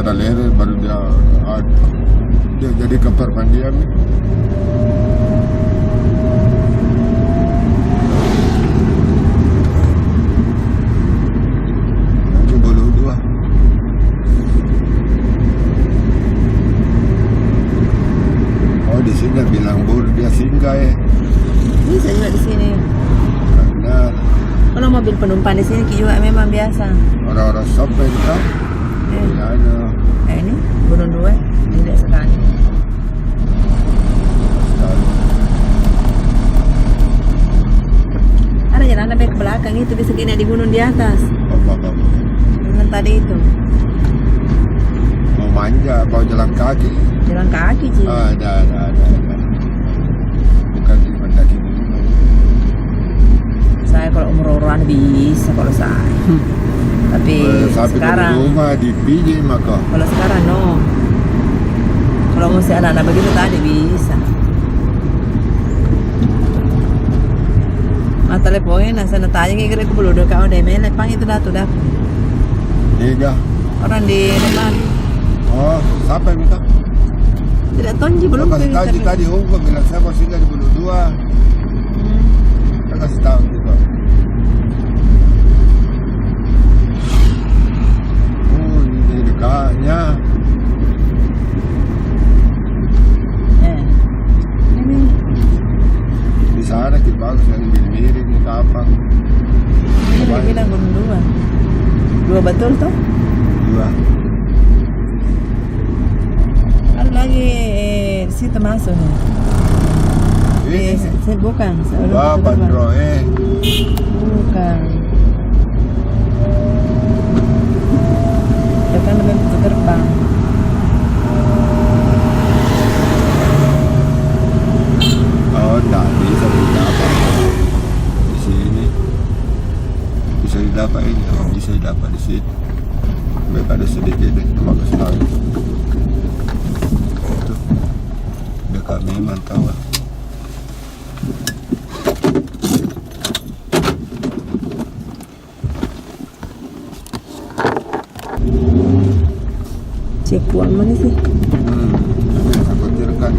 ada leher baru dia jadi ke permandian. Ini bulu dua. Oh di sini bilang bur dia singgah ya. Bisa juga di sini. Karena Kalau mobil penumpang di sini juga memang biasa. orang-orang sampai kan. Ya ada. Ini Gunung Dua, tidak sekali. Ada jalan sampai ke belakang itu bisa gini di gunung di atas. Bapak Dengan tadi itu mau manja, mau jalan kaki. jalan kaki sih. Ada. Bukan di mendaki gunung. Saya kalau umur-umuran bisa kalau saya. Tapi Sampai sekarang, ke rumah di PJ maka. kalau sekarang no. Kalau masih anak-anak begitu tadi bisa. Mata lepoin, sana tanya kira ke bulu kau deh, lepang itu dah tuh dah. Tiga. Orang di depan Oh, sampai minta. tidak tonji belum Kasih tahu tadi Hongkong bilang saya mau singgah di bulu dua. Saya kasih tahu juga. Oh, ini dekatnya. Ini Di sana kita bagus yang miring nih kapal. dia bilang gunung dua. Dua betul tuh? Dua. Ada lagi di situ masuk nih. Ini Bukan. Bapak Bro, Bukan. Depan lebih pintu gerbang. Oh, tak bisa didapat di sini. Bisa didapat ini, oh, bisa didapat di sini. Mereka ada sedikit deh, bagus tahu. Itu dekat memang tahu. Cipuan mana sih? Saya khawatirkan.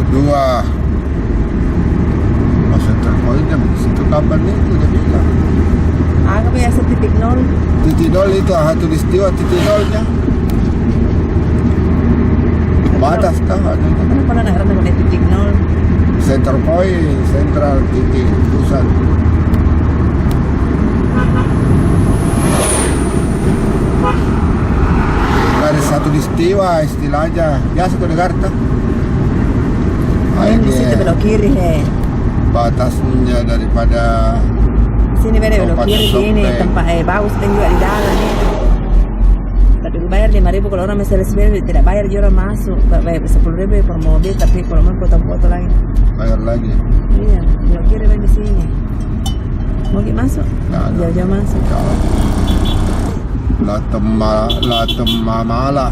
Dua masa terpoinnya situ kapan itu udah bilang Anggap biasa titik nol. titik nol itu tulistiwa titik nolnya batas kah ada Kan pernah nak dengan titik nol. center point sentral titik pusat dari satu listiwa istilahnya biasa ke Jakarta. Yang di situ belok kiri batasnya daripada sini beda belok Tempat kiri shopping. sini tempat bagus dan juga di dalam itu. Tapi bayar 5.000 kalau orang Mercedes Benz tidak bayar juga orang masuk. Bayar 10.000 per mobil tapi kalau mau foto-foto lagi. bayar lagi. Iya, belok kiri dan di sini. Mau kita masuk? Nggak ada. Jauh-jauh masuk. La temamala